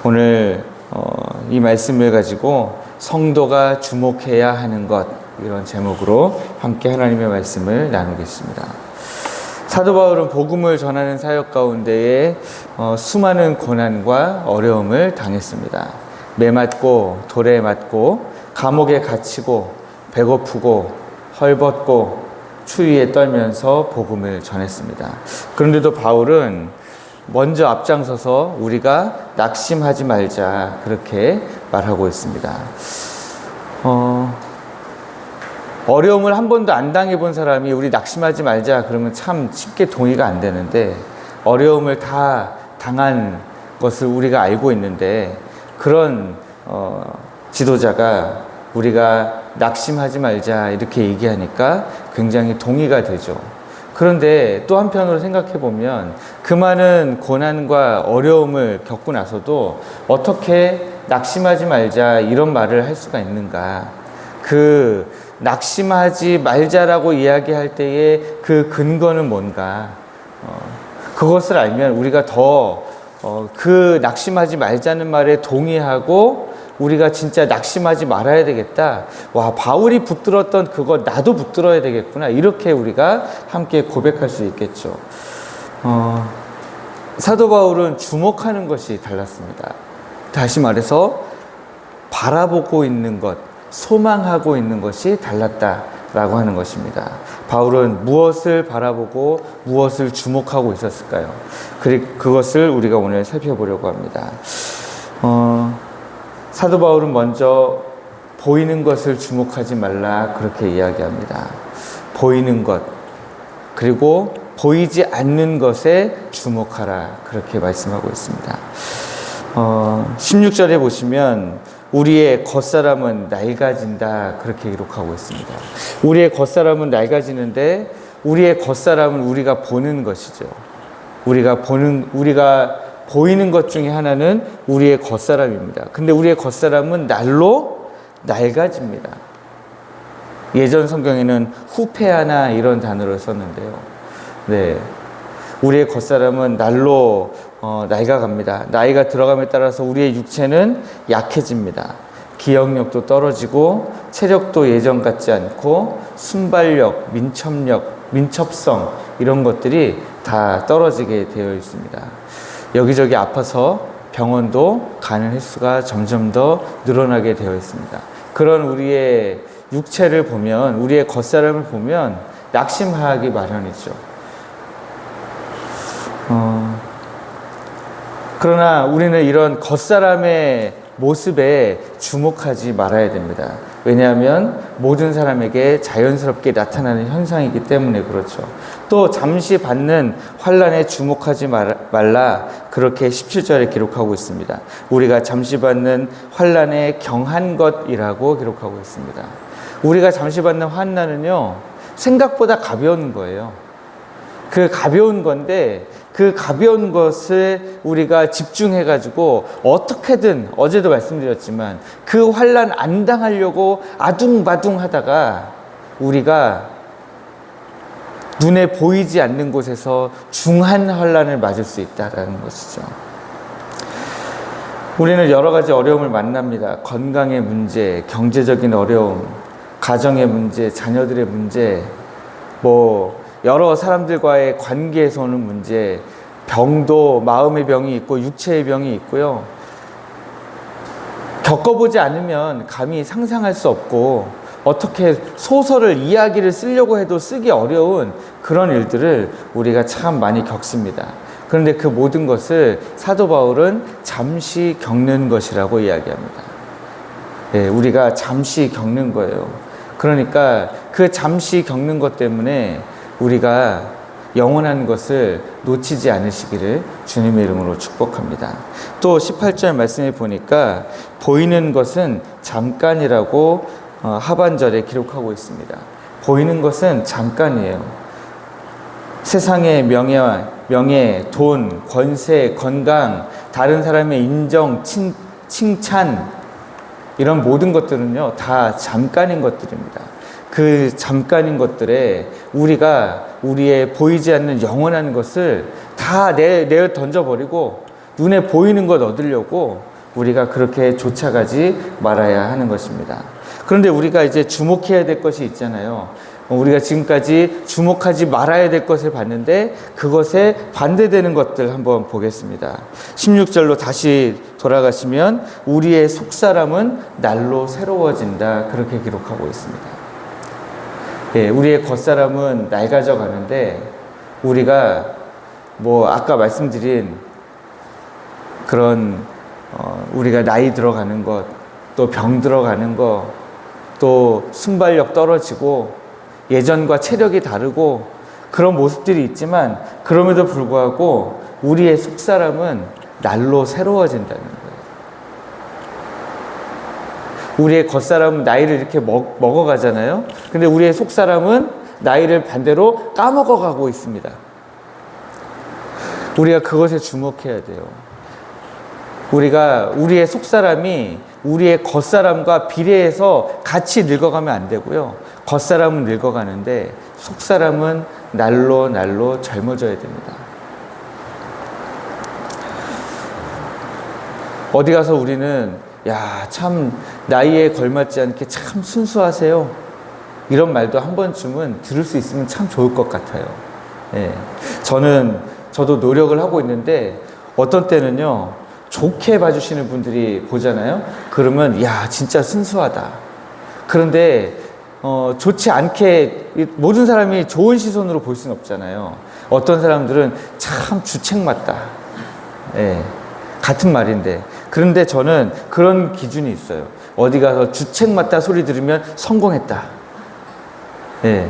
오늘 이 말씀을 가지고 성도가 주목해야 하는 것, 이런 제목으로 함께 하나님의 말씀을 나누겠습니다. 사도 바울은 복음을 전하는 사역 가운데에 수많은 고난과 어려움을 당했습니다. 매맞고 돌에 맞고 감옥에 갇히고 배고프고 헐벗고 추위에 떨면서 복음을 전했습니다. 그런데도 바울은 먼저 앞장서서 우리가 낙심하지 말자, 그렇게 말하고 있습니다. 어려움을 한 번도 안 당해본 사람이 우리 낙심하지 말자 그러면 참 쉽게 동의가 안 되는데, 어려움을 다 당한 것을 우리가 알고 있는데 그런 지도자가 우리가 낙심하지 말자 이렇게 얘기하니까 굉장히 동의가 되죠. 그런데 또 한편으로 생각해 보면 그 많은 고난과 어려움을 겪고 나서도 어떻게 낙심하지 말자 이런 말을 할 수가 있는가? 그 낙심하지 말자라고 이야기할 때의 그 근거는 뭔가? 그것을 알면 우리가 더 그 낙심하지 말자는 말에 동의하고 우리가 진짜 낙심하지 말아야 되겠다. 와, 바울이 붙들었던 그거 나도 붙들어야 되겠구나. 이렇게 우리가 함께 고백할 수 있겠죠. 사도 바울은 주목하는 것이 달랐습니다. 다시 말해서 바라보고 있는 것, 소망하고 있는 것이 달랐다라고 하는 것입니다. 바울은 무엇을 바라보고 무엇을 주목하고 있었을까요? 그것을 우리가 오늘 살펴보려고 합니다. 사도 바울은 먼저 보이는 것을 주목하지 말라, 그렇게 이야기합니다. 보이는 것, 그리고 보이지 않는 것에 주목하라, 그렇게 말씀하고 있습니다. 16절에 보시면 우리의 겉사람은 낡아진다, 그렇게 기록하고 있습니다. 우리의 겉사람은 낡아지는데 우리의 겉사람은 우리가 보는 것이죠. 우리가 보이는 것 중에 하나는 우리의 겉사람입니다. 근데 우리의 겉사람은 날로 낡아집니다. 예전 성경에는 후패하나 이런 단어를 썼는데요. 네, 우리의 겉사람은 날로 낡아갑니다. 나이가 들어감에 따라서 우리의 육체는 약해집니다. 기억력도 떨어지고 체력도 예전 같지 않고 순발력, 민첩성 이런 것들이 다 떨어지게 되어 있습니다. 여기저기 아파서 병원도 가는 횟수가 점점 더 늘어나게 되어 있습니다. 그런 우리의 육체를 보면, 우리의 겉사람을 보면 낙심하기 마련이죠. 그러나 우리는 이런 겉사람의 모습에 주목하지 말아야 됩니다. 왜냐하면 모든 사람에게 자연스럽게 나타나는 현상이기 때문에 그렇죠. 또 잠시 받는 환난에 주목하지 말라, 그렇게 17절에 기록하고 있습니다. 우리가 잠시 받는 환난에 경한 것이라고 기록하고 있습니다. 우리가 잠시 받는 환난은요, 생각보다 가벼운 거예요. 그 가벼운 건데 그 가벼운 것을 우리가 집중해가지고 어떻게든, 어제도 말씀드렸지만 그 환난 안 당하려고 아둥바둥 하다가 우리가 눈에 보이지 않는 곳에서 중한 환난을 맞을 수 있다는 것이죠. 우리는 여러 가지 어려움을 만납니다. 건강의 문제, 경제적인 어려움, 가정의 문제, 자녀들의 문제, 여러 사람들과의 관계에서 오는 문제, 병도 마음의 병이 있고 육체의 병이 있고요. 겪어보지 않으면 감히 상상할 수 없고 어떻게 소설을, 이야기를 쓰려고 해도 쓰기 어려운 그런 일들을 우리가 참 많이 겪습니다. 그런데 그 모든 것을 사도 바울은 잠시 겪는 것이라고 이야기합니다. 네, 우리가 잠시 겪는 거예요. 그러니까 그 잠시 겪는 것 때문에 우리가 영원한 것을 놓치지 않으시기를 주님의 이름으로 축복합니다. 또 18절 말씀에 보니까 보이는 것은 잠깐이라고 하반절에 기록하고 있습니다. 보이는 것은 잠깐이에요. 세상의 명예, 돈, 권세, 건강, 다른 사람의 인정, 칭찬, 이런 모든 것들은요, 다 잠깐인 것들입니다. 그 잠깐인 것들에 우리가 우리의 보이지 않는 영원한 것을 다 내어 던져버리고 눈에 보이는 것 얻으려고 우리가 그렇게 쫓아가지 말아야 하는 것입니다. 그런데 우리가 이제 주목해야 될 것이 있잖아요. 우리가 지금까지 주목하지 말아야 될 것을 봤는데 그것에 반대되는 것들 한번 보겠습니다. 16절로 다시 돌아가시면 우리의 속사람은 날로 새로워진다, 그렇게 기록하고 있습니다. 예, 우리의 겉사람은 낡아져 가는데 우리가 아까 말씀드린 그런 우리가 나이 들어가는 것, 또 병 들어가는 것, 또 순발력 떨어지고 예전과 체력이 다르고 그런 모습들이 있지만 그럼에도 불구하고 우리의 속사람은 날로 새로워진다는 거예요. 우리의 겉사람은 나이를 이렇게 먹어가잖아요. 근데 우리의 속사람은 나이를 반대로 까먹어가고 있습니다. 우리가 그것에 주목해야 돼요. 우리의 속사람이 우리의 겉사람과 비례해서 같이 늙어가면 안 되고요. 겉사람은 늙어가는데 속사람은 날로 젊어져야 됩니다. 어디 가서 우리는 참 나이에 걸맞지 않게 참 순수하세요, 이런 말도 한 번쯤은 들을 수 있으면 참 좋을 것 같아요. 예. 저도 노력을 하고 있는데 어떤 때는요, 좋게 봐주시는 분들이 보잖아요. 그러면 진짜 순수하다. 그런데 좋지 않게, 모든 사람이 좋은 시선으로 볼 수는 없잖아요. 어떤 사람들은 참 주책 맞다. 예, 같은 말인데. 그런데 저는 그런 기준이 있어요. 어디 가서 주책 맞다 소리 들으면 성공했다. 예.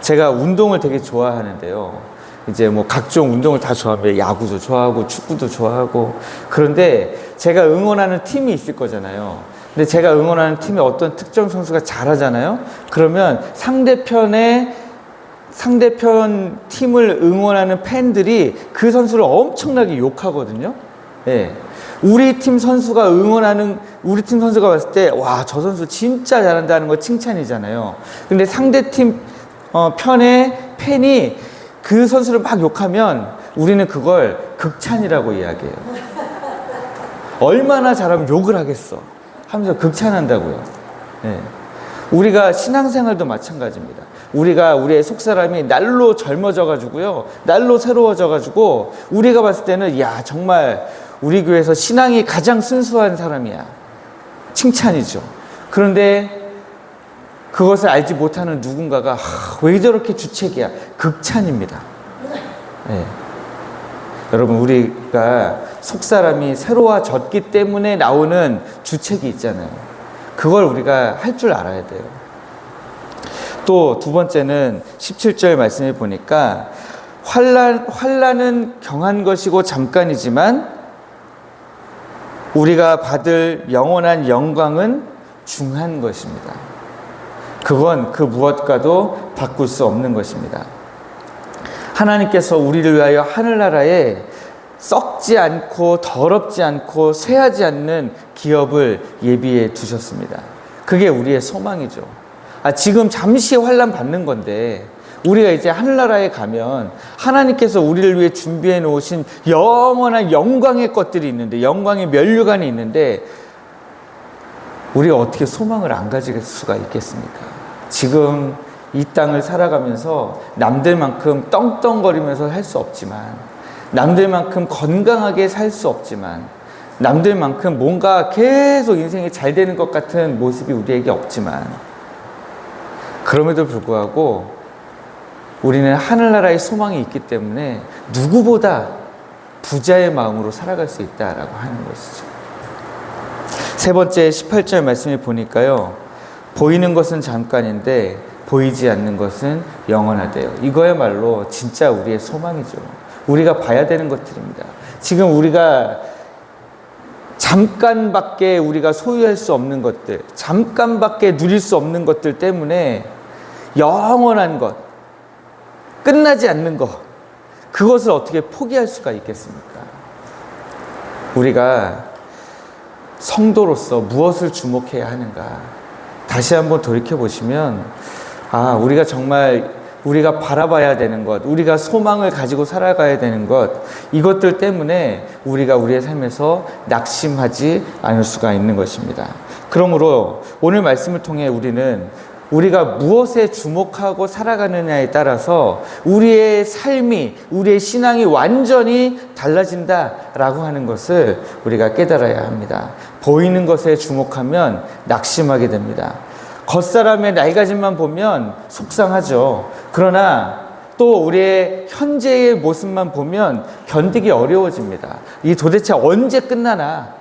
제가 운동을 되게 좋아하는데요. 이제 각종 운동을 다 좋아합니다. 야구도 좋아하고 축구도 좋아하고. 그런데 제가 응원하는 팀이 있을 거잖아요. 근데 제가 응원하는 팀에 어떤 특정 선수가 잘하잖아요. 그러면 상대편 팀을 응원하는 팬들이 그 선수를 엄청나게 욕하거든요. 예. 우리 팀 선수가 봤을 때 저 선수 진짜 잘한다는 거 칭찬이잖아요. 근데 상대팀 편의 팬이 그 선수를 막 욕하면 우리는 그걸 극찬이라고 이야기해요. 얼마나 잘하면 욕을 하겠어 하면서 극찬한다고요. 네. 우리가 신앙생활도 마찬가지입니다. 우리의 속사람이 날로 젊어져 가지고요, 날로 새로워져 가지고 우리가 봤을 때는 정말 우리 교회에서 신앙이 가장 순수한 사람이야, 칭찬이죠. 그런데 그것을 알지 못하는 누군가가 왜 저렇게 주책이야, 극찬입니다. 네. 여러분, 우리가 속사람이 새로워졌기 때문에 나오는 주책이 있잖아요. 그걸 우리가 할 줄 알아야 돼요. 또 두 번째는 17절 말씀을 보니까 환난은 경한 것이고 잠깐이지만 우리가 받을 영원한 영광은 중한 것입니다. 그건 그 무엇과도 바꿀 수 없는 것입니다. 하나님께서 우리를 위하여 하늘나라에 썩지 않고 더럽지 않고 쇠하지 않는 기업을 예비해 두셨습니다. 그게 우리의 소망이죠. 지금 잠시 환난 받는 건데 우리가 이제 하늘나라에 가면 하나님께서 우리를 위해 준비해 놓으신 영원한 영광의 것들이 있는데, 영광의 면류관이 있는데 우리가 어떻게 소망을 안 가질 수가 있겠습니까? 지금 이 땅을 살아가면서 남들만큼 떵떵거리면서 살 수 없지만, 남들만큼 건강하게 살 수 없지만, 남들만큼 뭔가 계속 인생이 잘 되는 것 같은 모습이 우리에게 없지만, 그럼에도 불구하고 우리는 하늘나라의 소망이 있기 때문에 누구보다 부자의 마음으로 살아갈 수 있다라고 하는 것이죠. 세 번째 18절 말씀을 보니까요, 보이는 것은 잠깐인데 보이지 않는 것은 영원하대요. 이거야말로 진짜 우리의 소망이죠. 우리가 봐야 되는 것들입니다. 지금 우리가 잠깐밖에 우리가 소유할 수 없는 것들, 잠깐밖에 누릴 수 없는 것들 때문에 영원한 것, 끝나지 않는 것, 그것을 어떻게 포기할 수가 있겠습니까? 우리가 성도로서 무엇을 주목해야 하는가, 다시 한번 돌이켜보시면 우리가 정말 우리가 바라봐야 되는 것, 우리가 소망을 가지고 살아가야 되는 것, 이것들 때문에 우리가 우리의 삶에서 낙심하지 않을 수가 있는 것입니다. 그러므로 오늘 말씀을 통해 우리는 우리가 무엇에 주목하고 살아가느냐에 따라서 우리의 삶이, 우리의 신앙이 완전히 달라진다라고 하는 것을 우리가 깨달아야 합니다. 보이는 것에 주목하면 낙심하게 됩니다. 겉사람의 낡아짐만 보면 속상하죠. 그러나 또 우리의 현재의 모습만 보면 견디기 어려워집니다. 이 도대체 언제 끝나나?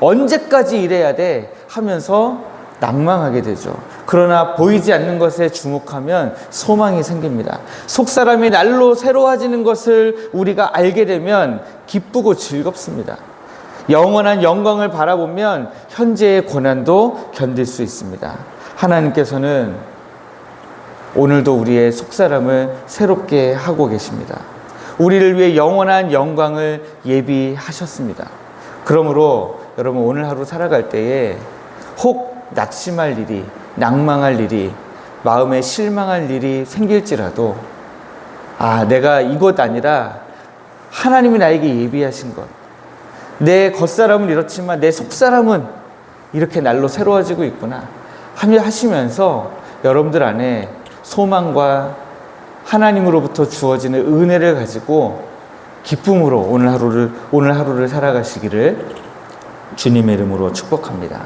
언제까지 이래야 돼? 하면서 낭망하게 되죠. 그러나 보이지 않는 것에 주목하면 소망이 생깁니다. 속사람이 날로 새로워지는 것을 우리가 알게 되면 기쁘고 즐겁습니다. 영원한 영광을 바라보면 현재의 고난도 견딜 수 있습니다. 하나님께서는 오늘도 우리의 속사람을 새롭게 하고 계십니다. 우리를 위해 영원한 영광을 예비하셨습니다. 그러므로 여러분 오늘 하루 살아갈 때에 혹 낙심할 일이, 낭망할 일이, 마음에 실망할 일이 생길지라도 내가 이것 아니라 하나님이 나에게 예비하신 것, 내 겉사람은 이렇지만 내 속사람은 이렇게 날로 새로워지고 있구나 하시면서 여러분들 안에 소망과 하나님으로부터 주어지는 은혜를 가지고 기쁨으로 오늘 하루를 살아가시기를 주님의 이름으로 축복합니다.